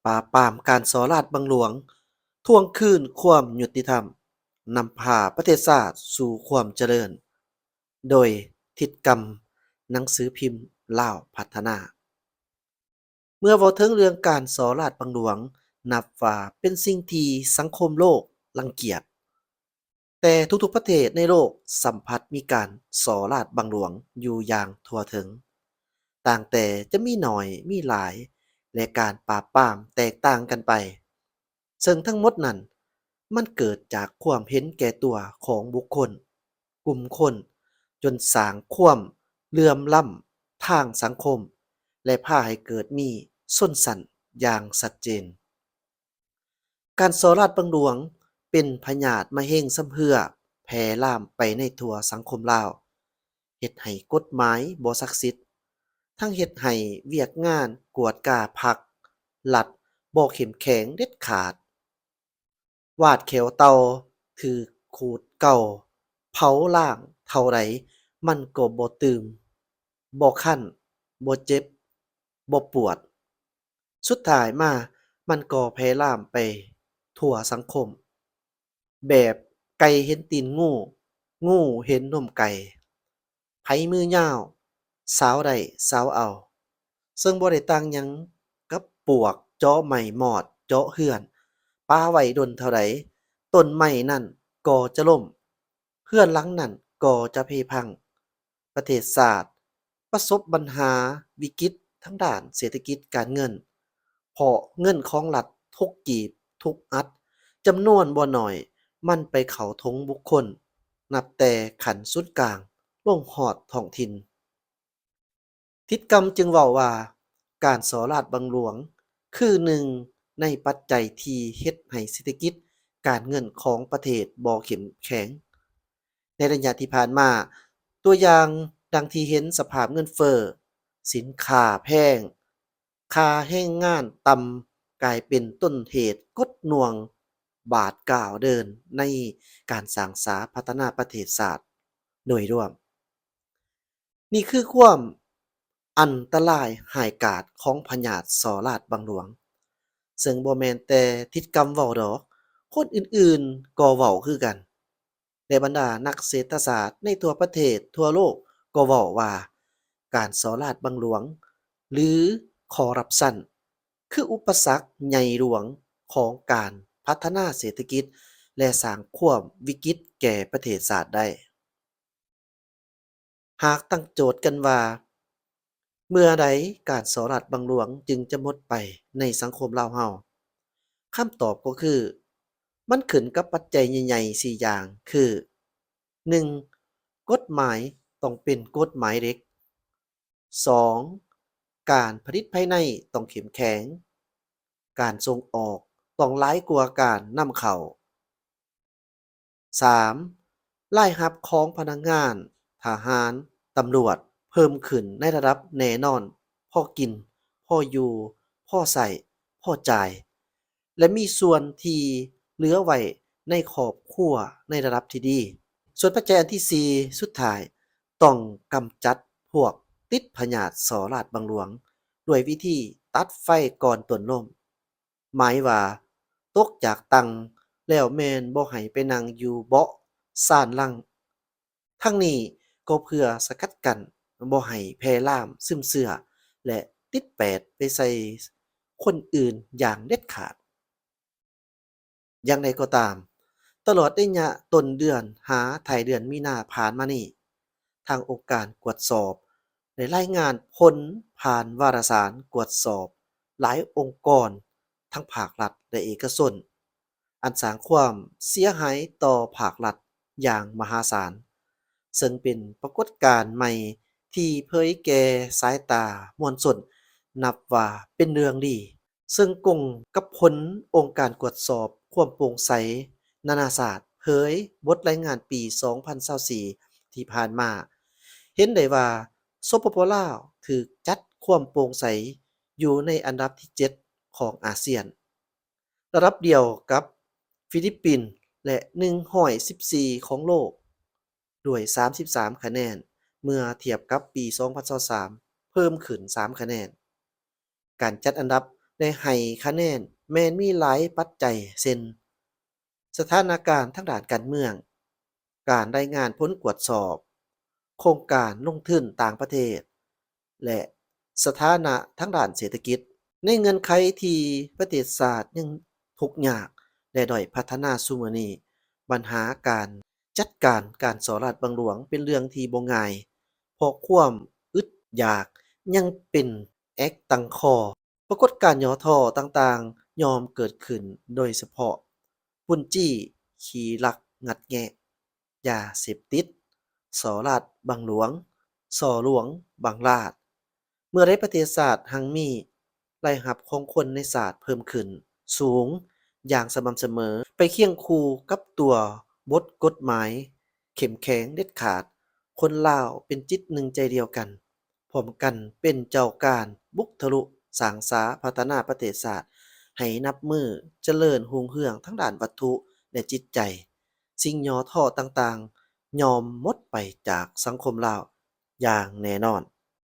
ปราบปรามการส่อราษฎร์บังหลวงทวงคืนความยุติธรรมนำพาประเทศชาติสู่ความเจริญโดยทิศกรรมหนังสือพิมพ์ลาวพัฒนาเมื่อเว้าถึงเรื่องการส่อราษฎร์บังหลวงนับว่าเป็นสิ่งที่สังคมโลกรังเกียจแต่ทุกๆประเทศในโลกสัมผัสมีการส่อราษฎร์บังหลวงอยู่อย่างทั่วถึงต่างแต่จะมีน้อยมีหลายและการปราบปรามแตกต่างกันไป ซึ่งทั้งหมดนั้นมันเกิดจากความเห็นแก่ตัวของบุคคลกลุ่มคนจนสร้างความเหลื่อมล้ำทางสังคมและพาให้เกิดมีชนชั้นอย่างชัดเจนการสอราษฎร์บังหลวงเป็นพยาธิมะเร็งซ้ำเหือแพร่ลามไปในทั่วสังคมลาวเฮ็ดให้กฎหมายบ่ศักดิ์สิทธิ์ทั้งเฮ็ดให้เวียกงานกวดกาพักรัฐบ่เข้มแข็งเด็ดขาด วาดแขวเต่าถูกขูดเก่าเผาล้างเท่าใดมันก็บ่ตื่มบ่คันบ่เจ็บบ่ปวดสุดท้ายมามันก็แพร่ลามไปทั่วสังคมแบบไก่เห็นตีนงู งูเห็นนมไก่ไผมือยาวสาวได้สาวเอาซึ่งบ่ได้ต่างหยังกับปลวกเจาะไม้มอดเจาะเรือนปาไว้ดนเท่าใดต้นไม้นั่นก็จะล่มเรือนหลังนั้นก็จะเพพังประเทศชาติประสบปัญหาวิกฤตทั้งด้านเศรษฐกิจการเงินเพราะเงินของรัฐทุกกีบทุกอัดจำนวนบ่น้อยมันไปเข้าทงบุคคลนับแต่ขันสุดกลางลงฮอดท้องถิ่น ทิศกรรมจึงเว้าว่าการส่อราษฎร์บังหลวงคือหนึ่งในปัจจัยที่เฮ็ดให้เศรษฐกิจการเงินของประเทศบ่เข้มแข็งในระยะที่ผ่านมาตัวอย่างดังที่เห็นสภาพเงินเฟ้อสินค้าแพงค่าแรงงานต่ำกลายเป็นต้นเหตุกดหน่วงบาดก่าวเดินในการสร้างสาพัฒนาประเทศชาติโดยรวม นี่คือความอันตรายร้ายกาจของพญาธิสอราษฎร์บังหลวงซึ่งบ่แม่นแต่ทิศกรรมเว้าดอกคนอื่นๆก็เว้าคือกันและบรรดานักเศรษฐศาสตร์ในทั่วประเทศทั่วโลกก็เว้าว่าการสอราษฎร์บังหลวงหรือคอร์รัปชันคืออุปสรรคใหญ่หลวงของการพัฒนาเศรษฐกิจและสร้างความวิกฤตแก่ประเทศชาติได้ หากตั้งโจทย์กันว่าเมื่อใดการสอรัฐบังหลวงจึงจะหมดไปในสังคมลาวเฮาคำตอบก็คือมันขึ้นกับปัจจัยใหญ่ๆ4อย่างคือ1กฎหมายต้องเป็นกฎหมายเด็ก2การผลิตภายในต้องเข้มแข็งการส่งออกต้องหลายกว่าการนำเข้า 3. รายรับของพนักงานทหารตำรวจเพิ่มขึ้นในระดับแน่นอนพอกินพออยู่พอใส่พอจ่ายและมีส่วนที่เหลือไว้ในครอบครัวในระดับที่ดีส่วนปัจจัยอันที่4สุดท้ายต้องกำจัดพวกติดพยาธิสอราษฎร์บังหลวงด้วยวิธีตัดไฟก่อนต้นลมหมายว่าตกจากตังแล้วแม่นบ่ให้ไปนั่งอยู่เบาะซ่านหลังทั้งนี้ก็เพื่อสกัดกั้นบ่ให้แพร่ลามซึมเชื่อและติดแปดไปใส่คนอื่นอย่างเด็ดขาด อย่างไรก็ตามตลอดระยะต้นเดือนหาท้ายเดือนมีนาผ่านมานี้ทางองค์การกวดสอบได้รายงานผลผ่านวารสารกวดสอบหลายองค์กรทั้งภาครัฐและเอกชนอันสร้างความเสียหายต่อภาครัฐอย่างมหาศาลซึ่งเป็นปรากฏการณ์ใหม่ที่เผยแก่สายตามวลชนนับว่าเป็นเรื่องดี ซึ่งกงกับผลองค์การกวดสอบความโปร่งใสนานาศาสตร์เผยบทรายงานปี2024ที่ผ่านมาเห็นได้ว่าสปปลาวถูกจัดความโปร่งใสอยู่ในอันดับที่7ของอาเซียนระดับเดียวกับฟิลิปปินส์และ114ของโลกด้วย33คะแนนเมื่อเทียบกับปี2023เพิ่มขึ้น3คะแนน การจัดอันดับ ได้ให้คะแนนแม้นมีหลายปัจจัยเช่นสถานการณ์ทางด้านการเมืองการรายงานผลกวดสอบโครงการลงทุนต่างประเทศและสถานะทางด้านเศรษฐกิจในเงื่อนไขที่ประเทศชาติยังทุกข์ยากและด้อยพัฒนาซุมื้อนี้ปัญหาการจัดการการสอราชบังหลวงเป็นเรื่องที่บ่ง่ายเพราะความอึดอยากยังเป็นแอกตั้งข้อ ปรากฏการณ์ย่อท้อต่างๆยอมเกิดขึ้นโดยเฉพาะปุ้นจี้ขี่ลักงัดแงะยาเสพติดสอราดบังหลวงสอหลวงบังลาดเมื่อในประเทศชาติหังมีรายรับของคนในศาสตร์เพิ่มขึ้นสูงอย่างสม่ำเสมอไปเคียงคู่กับตัวบทกฎหมายเข้มแข็งเด็ดขาดคนลาวเป็นจิตหนึ่งใจเดียวกันพร้อมกันเป็นเจ้าการบุกทะลุสร้างสาพัฒนาประเทศชาติให้นับมือเจริญรุ่งเรืองทั้งด้านวัตถุและจิตใจสิ่งย่อท้อต่างๆยอมหมดไปจากสังคมลาวอย่างแน่นอน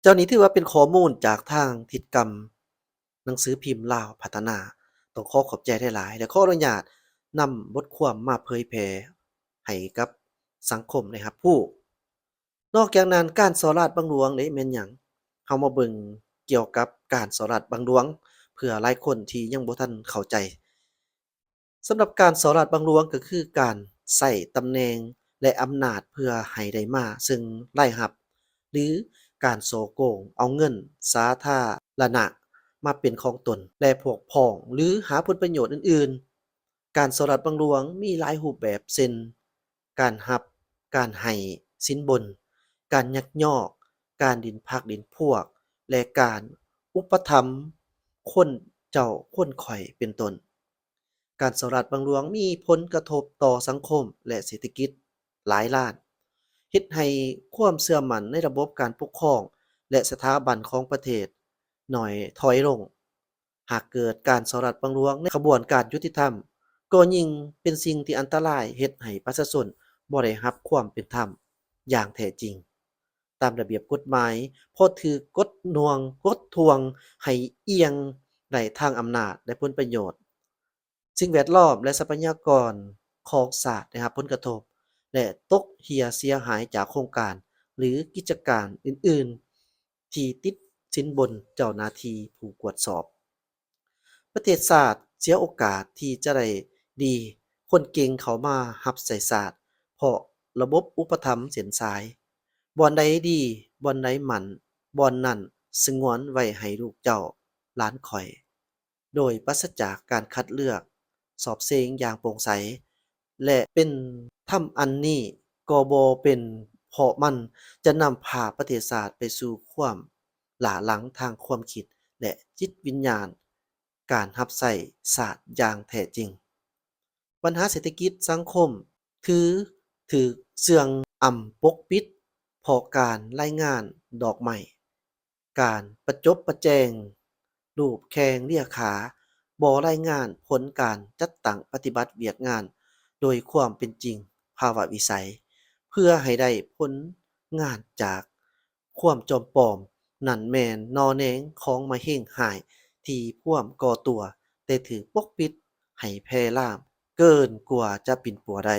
เจ้านี้ถือว่าเป็นข้อมูลจากทางทิศกรรมหนังสือพิมพ์ลาวพัฒนาต้องขอขอบใจหลายๆและขออนุญาตนำบทความมาเผยแพร่ให้กับสังคมได้รับรู้นอกจากนั้นการสอราชบังหลวงนี่แม่นหยังเฮามาเบิ่งเกี่ยวกับการสอราชบังหลวงเพื่อหลายคนที่ยังบ่ทันเข้าใจสำหรับการสอราชบังหลวงก็คือการใช้ตำแหน่งและอำนาจเพื่อให้ได้มาซึ่งรายรับ หรือการโสโกงเอาเงินสาธารณะมาเป็นของตนและพวกพ้องหรือหาผลประโยชน์อื่นๆการสลัดบังหลวงมีหลายรูปแบบเช่นการรับการให้สินบนการยักยอกการดินพักดินพวกและการอุปถัมภ์คนเจ้าคนข่อยเป็นต้นการสลัดบังหลวงมีผลกระทบต่อสังคมและเศรษฐกิจหลายล้าน เฮ็ดให้ความเชื่อมั่นในระบบการปกครองและสถาบันของประเทศน้อยถอยลง หากเกิดการสอรัดบังหลวงในกระบวนการยุติธรรมก็ยิ่งเป็นสิ่งที่อันตรายเฮ็ดให้ประชาชนบ่ได้รับความเป็นธรรมอย่างแท้จริง ตามระเบียบกฎหมายเพราะถูกกดหน่วงกดทวงให้เอียงในทางอำนาจและผลประโยชน์ สิ่งแวดล้อมและทรัพยากรของชาติได้รับผลกระทบและตกเหี่ยเสียหายจากโครงการหรือกิจการอื่นๆที่ติดสินบนเจ้าหน้าที่ผู้กวดสอบ ประเทศชาติเสียโอกาสที่จะได้ดีคนเก่งเข้ามารับใช้ชาติเพราะระบบอุปถัมภ์เส้นสายบ่อนใดดีบ่อนใดหมั่นบ่อนนั้นสงวนไว้ให้ลูกเจ้าหลานข้อย โดยปราศจากการคัดเลือกสอบเสงอย่างโปร่งใสและเป็นทำอันนี้ก็บ่เป็นเพราะมันจะนำพาประเทศชาติไปสู่ความล้าหลังทางความคิดและจิตวิญญาณการรับใช้ชาติอย่างแท้จริง ปัญหาเศรษฐกิจสังคมถือถูกเสื่องอำปกปิดเพราะการรายงานดอกไม้การประจบประแจงรูปแข้งเลียขาบ่รายงานผลการจัดตั้งปฏิบัติเวียกงานโดยความเป็นจริงภาวะวิสัยเพื่อให้ได้ผลงานจากความจอมปลอมนั่นแม่นนอแหนงของมะเร็งหายที่พ่วมก่อตัวแต่ถูกปกปิดให้แพร่ลาม เกินกว่าจะปิ่นปัวได้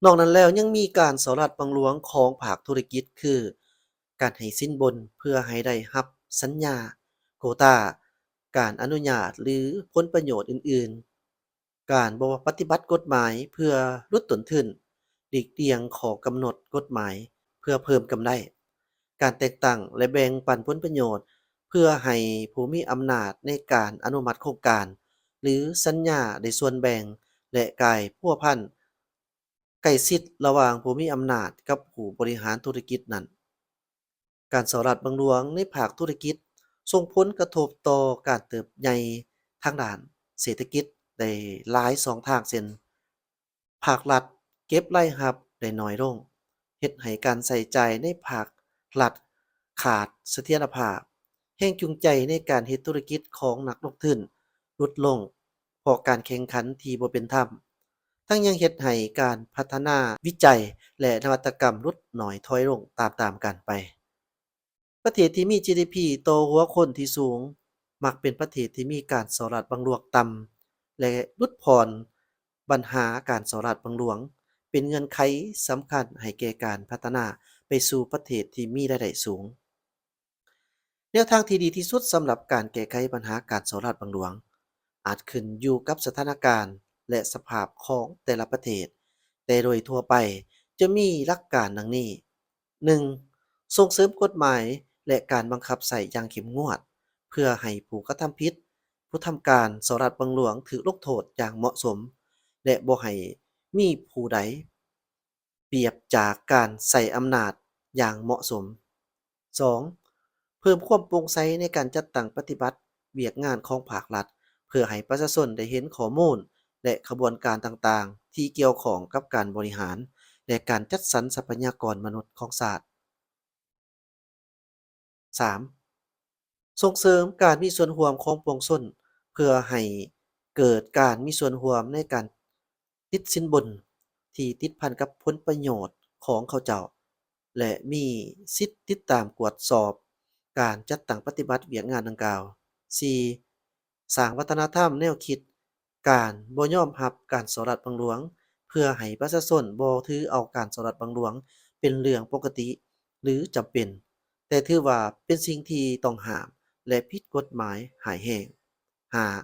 นอกนั้นแล้วยังมีการสอรัดบังหลวงของภาคธุรกิจคือการให้สินบนเพื่อให้ได้รับสัญญาโควตาการอนุญาตหรือผลประโยชน์อื่นๆ การบ่ปฏิบัติกฎหมายเพื่อลดต้นทุนหลีกเลี่ยงข้อกำหนดกฎหมายเพื่อเพิ่มกำไรการแต่งตั้งและแบ่งปันผลประโยชน์เพื่อให้ผู้มีอำนาจในการอนุมัติโครงการ หรือสัญญาได้ส่วนแบ่งและกายพัวพันใกล้ชิดระหว่างผู้มีอำนาจกับผู้บริหารธุรกิจนั้นการสอรัฐบังหลวงในภาคธุรกิจส่งผลกระทบต่อการเติบใหญ่ทางด้านเศรษฐกิจได้หลายสองทางเช่นภาครัฐเก็บรายรับได้น้อยลงเฮ็ดให้การใช้จ่ายในภาครัฐขาดเสถียรภาพแรงจูงใจในการเฮ็ดธุรกิจของนักลงทุน ลดลงเพราะการแข่งขันที่บ่เป็นธรรมทั้งยังเฮ็ดให้การพัฒนาวิจัยและนวัตกรรมลดน้อยถอยลงตามๆกันไป ประเทศที่มี GDP ต่อหัวคนที่สูง มักเป็นประเทศที่มีการสอรัฐบังหลวงต่ำและลดผ่อนปัญหาการสอรัฐบังหลวงเป็นเงื่อนไขสำคัญให้แก่การพัฒนาไปสู่ประเทศที่มีรายได้สูง แนวทางที่ดีที่สุดสำหรับการแก้ไขปัญหาการสอราษฎร์บังหลวงอาจขึ้นอยู่กับสถานการณ์และสภาพของแต่ละประเทศแต่โดยทั่วไปจะมีหลักการดังนี้ 1. ส่งเสริมกฎหมายและการบังคับใช้อย่างเข้มงวดเพื่อให้ผู้กระทำผิดผู้ทำการสอราษฎร์บังหลวงถูกลงโทษอย่างเหมาะสมและบ่ให้มีผู้ใดเปรียบจากการใช้อำนาจอย่างเหมาะสม 2. เพิ่มความโปร่งใสในการจัดตั้งปฏิบัติเวียกงานของภาครัฐเพื่อให้ประชาชนได้เห็นข้อมูลและขบวนการต่างๆที่เกี่ยวข้องกับการบริหารและการจัดสรรทรัพยากรมนุษย์ของชาติ 3. ส่งเสริมการมีส่วนร่วมของปวงชนเพื่อให้เกิดการมีส่วนร่วมในการติดสินบนที่ติดพันกับผลประโยชน์ของเขาเจ้าและมีสิทธิ์ติดตามกวดสอบการจัดตั้งปฏิบัติเวียกงานดังกล่าว 4. สร้างวัฒนธรรมแนวคิดการบ่ยอมรับการสอรัฐบังหลวงเพื่อให้ประชาชนบ่ถือเอาการสอรัฐบังหลวงเป็นเรื่องปกติหรือจำเป็น แต่ถือว่าเป็นสิ่งที่ต้องห้ามและผิดกฎหมายร้ายแรง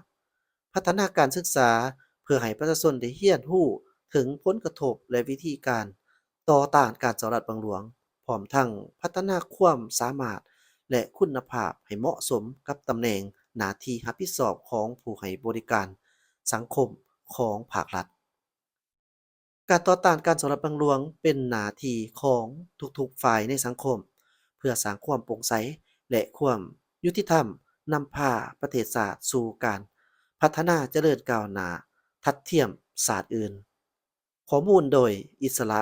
5. พัฒนาการศึกษาเพื่อให้ประชาชนได้เรียนรู้ถึงผลกระทบและวิธีการต่อต้านการสอรัฐบังหลวงพร้อมทั้งพัฒนาความสามารถและคุณภาพให้เหมาะสมกับตำแหน่งหน้าที่รับผิดชอบของผู้ให้บริการสังคมของภาครัฐ การต่อต้านการสอรัฐบังหลวงเป็นหน้าที่ของทุกๆฝ่ายในสังคมเพื่อสร้างความโปร่งใสและความยุติธรรมนำพาประเทศชาติสู่การพัฒนาเจริญก้าวหน้าทัดเทียมชาติอื่นข้อมูลโดยอิสระ